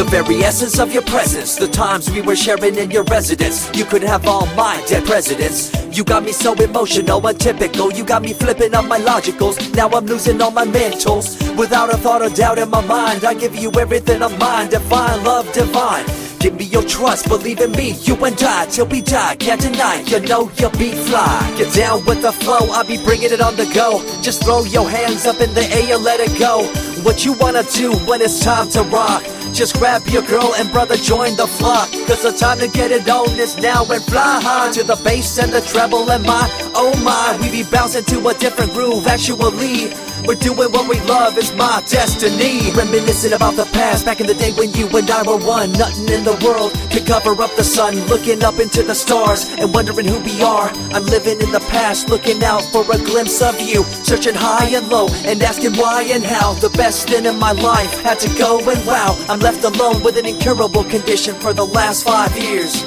The very essence of your presence, the times we were sharing in your residence. You could have all my dead presidents. You got me so emotional, untypical. You got me flipping up my logicals. Now I'm losing all my mentals. Without a thought or doubt in my mind, I give you everything of mine. Divine love, divine. Give me your trust, believe in me, you and I, till we die, can't deny, you know you'll be fly. Get down with the flow, I'll be bringing it on the go. Just throw your hands up in the air, let it go. What you wanna do when it's time to rock? Just grab your girl and brother, join the flock. Cause the time to get it on is now and fly high. To the bass and the treble and my, oh my. We be bouncing to a different groove, actually. We're doing what we love, it's my destiny. Reminiscing about the past, back in the day when you and I were one. Nothing in the world could cover up the sun. Looking up into the stars and wondering who we are. I'm living in the past, looking out for a glimpse of you. Searching high and low and asking why and how. The best thing in my life had to go and wow. I'm left alone with an incurable condition for the last 5 years.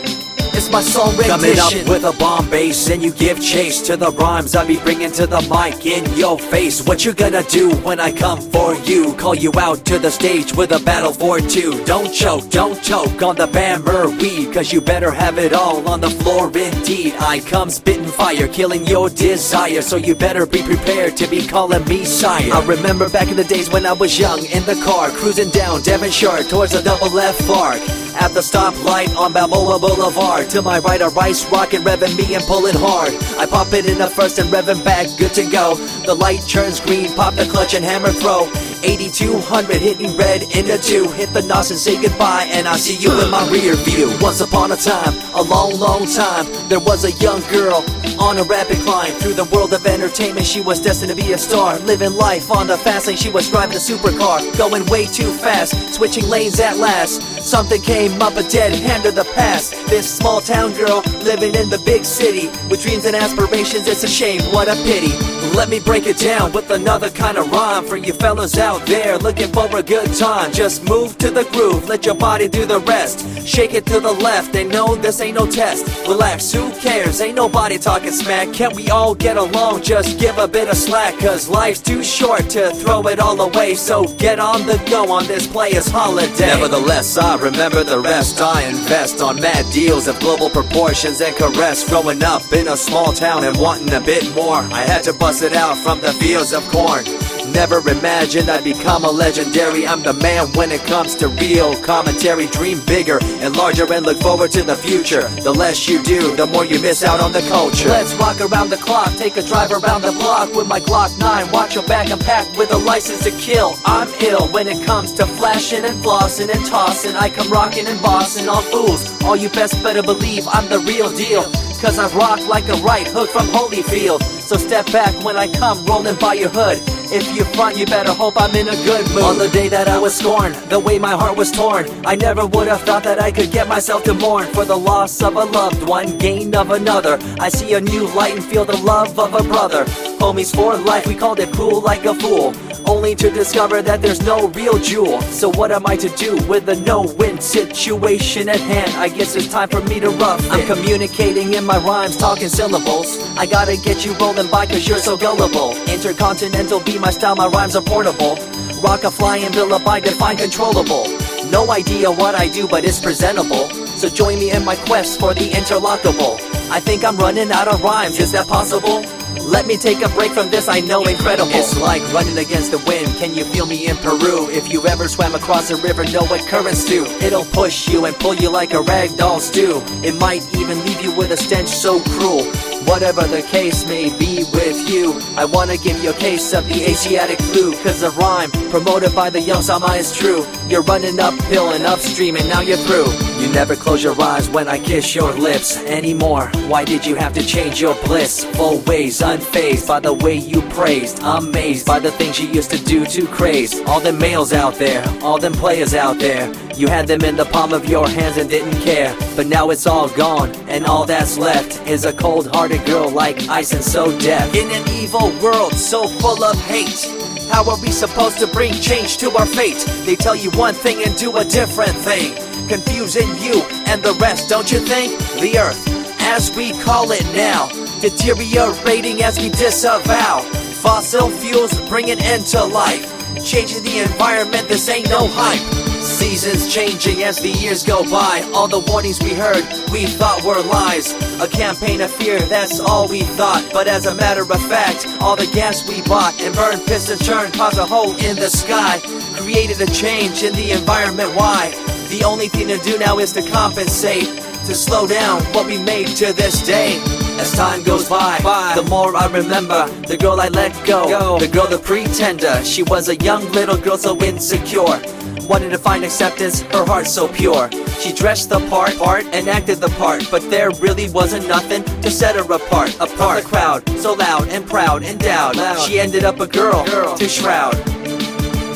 It's my song rendition. Coming up with a bomb bass and you give chase to the rhymes I be bringing to the mic in your face. What you gonna do when I come for you? Call you out to the stage with a battle for two. Don't choke on the bammer weed, cause you better have it all on the floor indeed. I come spitting fire, killing your desire, so you better be prepared to be calling me sire. I remember back in the days when I was young in the car, cruising down Devonshire towards the double F arc. At the stoplight on Balboa Boulevard, to my right a rice rocket revving me and pulling hard. I pop it in the first and revving back, good to go. The light turns green, pop the clutch and hammer throw. 8200 hitting red in the 2. Hit the NOS and say goodbye, and I see you in my rear view. Once upon a time, a long time, there was a young girl on a rapid climb through the world of entertainment. She was destined to be a star, living life on the fast lane. She was driving a supercar, going way too fast, switching lanes at last. Something came up, a dead hand of the past. This small town girl living in the big city with dreams and aspirations. It's a shame, what a pity. Let me break it down with another kind of rhyme for you fellas out there looking for a good time. Just move to the groove, let your body do the rest. Shake it to the left, they know this ain't no test. Relax, who cares, ain't nobody talking smack. Can't we all get along, just give a bit of slack. Cause life's too short to throw it all away, so get on the go on this player's holiday. Nevertheless, I remember the rest. I invest on mad deals of global proportions and caress. Growing up in a small town and wanting a bit more, I had to bust it out from the fields of corn. Never imagined I'd become a legendary. I'm the man when it comes to real commentary. Dream bigger and larger and look forward to the future. The less you do, the more you miss out on the culture. Let's rock around the clock, take a drive around the block with my Glock 9. Watch your back, I'm packed with a license to kill. I'm ill when it comes to flashing and flossing and tossing. I come rocking and bossing on fools. All you best better believe I'm the real deal, cause I rock like a right hook from Holyfield. So step back when I come rolling by your hood. If you front, you better hope I'm in a good mood. On the day that I was scorned, the way my heart was torn, I never would have thought that I could get myself to mourn for the loss of a loved one, gain of another. I see a new light and feel the love of a brother. Homies for life, we called it cool like a fool, only to discover that there's no real jewel. So what am I to do with a no-win situation at hand? I guess it's time for me to rough it. I'm communicating in my rhymes, talking syllables. I gotta get you rolling by cause you're so gullible. Intercontinental be my style, my rhymes are portable. Rock a flying villa by define controllable. No idea what I do, but it's presentable. So join me in my quest for the interlockable. I think I'm running out of rhymes, is that possible? Let me take a break from this, I know incredible. It's like running against the wind, can you feel me in Peru? If you ever swam across a river, know what currents do. It'll push you and pull you like a ragdoll stew. It might even leave you with a stench so cruel. Whatever the case may be with you, I wanna give you a case of the Asiatic flu. Cause the rhyme promoted by the young Sama is true. You're running uphill and upstream and now you're through. You never close your eyes when I kiss your lips anymore. Why did you have to change your bliss? Full ways, unfazed by the way you praised. Amazed by the things you used to do to craze. All them males out there, all them players out there, you had them in the palm of your hands and didn't care. But now it's all gone, and all that's left is a cold-hearted girl like ice and so deaf. In an evil world so full of hate, how are we supposed to bring change to our fate? They tell you one thing and do a different thing, confusing you and the rest, don't you think? The earth, as we call it now, deteriorating as we disavow. Fossil fuels bring an end to life, changing the environment, this ain't no hype. Seasons changing as the years go by. All the warnings we heard, we thought were lies. A campaign of fear, that's all we thought. But as a matter of fact, all the gas we bought and burned, pissed and churned caused a hole in the sky. Created a change in the environment, why? The only thing to do now is to compensate, to slow down what we made to this day. As time goes by, the more I remember the girl I let go, the girl, the pretender. She was a young little girl so insecure, wanted to find acceptance, her heart so pure. She dressed the part and acted the part, but there really wasn't nothing to set her apart from the crowd, so loud and proud, endowed. She ended up a girl to shroud.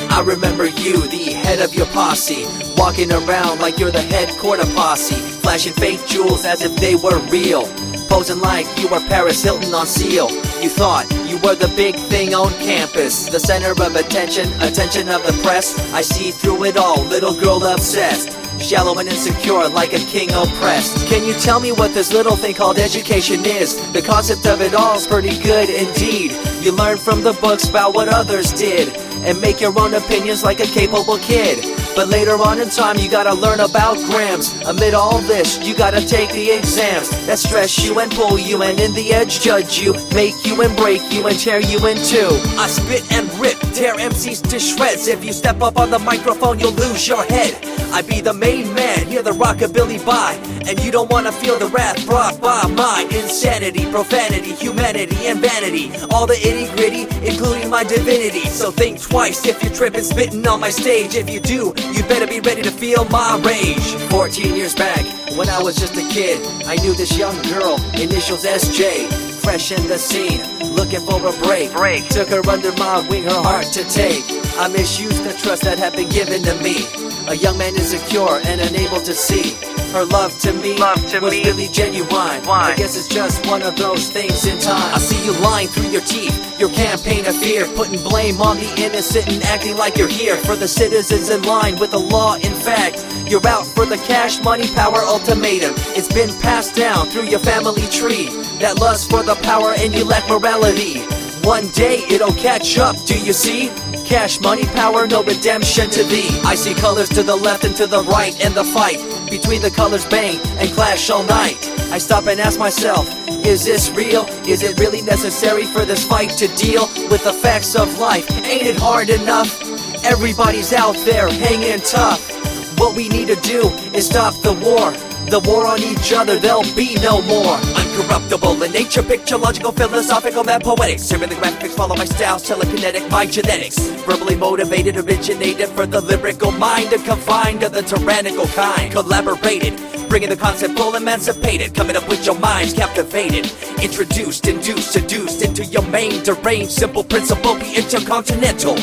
I remember you, the head of your posse, walking around like you're the head quarter posse, flashing fake jewels as if they were real, posing like you were Paris Hilton on seal. You thought you were the big thing on campus, the center of attention of the press. I see through it all, little girl obsessed, shallow and insecure like a king oppressed. Can you tell me what this little thing called education is? The concept of it all's pretty good indeed. You learn from the books about what others did and make your own opinions like a capable kid. But later on in time you gotta learn about grams. Amid all this you gotta take the exams that stress you and pull you, and in the edge judge you, make you and break you and tear you in two. I spit and rip, tear MCs to shreds. If you step up on the microphone you'll lose your head. I be the main man, hear the rockabilly by, and you don't wanna feel the wrath brought by my insanity, profanity, humanity, and vanity. All the itty gritty, including my divinity. So think twice if you're tripping, spitting on my stage. If you do, you better be ready to feel my rage. 14 years back, when I was just a kid, I knew this young girl, initials SJ, fresh in the scene, looking for a break. Took her under my wing, her heart to take. I misused the trust that had been given to me. A young man insecure and unable to see her love to me was really genuine. I guess it's just one of those things in time. I see you lying through your teeth, your campaign of fear, putting blame on the innocent and acting like you're here for the citizens in line with the law. In fact, you're out for the cash, money, power ultimatum. It's been passed down through your family tree, that lust for the power and you lack morality. One day it'll catch up, do you see? Cash, money, power, no redemption to thee. I see colors to the left and to the right, and the fight between the colors bang and clash all night. I stop and ask myself, is this real? Is it really necessary for this fight to deal with the facts of life? Ain't it hard enough? Everybody's out there hanging tough. What we need to do is stop the war on each other, there'll be no more. Uncorruptible in nature, picture, logical, philosophical, mad poetic. Serving the graphics, follow my style, telekinetic, my genetics. Verbally motivated, originated for the lyrical mind, and confined to the tyrannical kind. Collaborated, bringing the concept full emancipated, coming up with your minds captivated. Introduced, induced, seduced into your main deranged, simple principle, be intercontinental.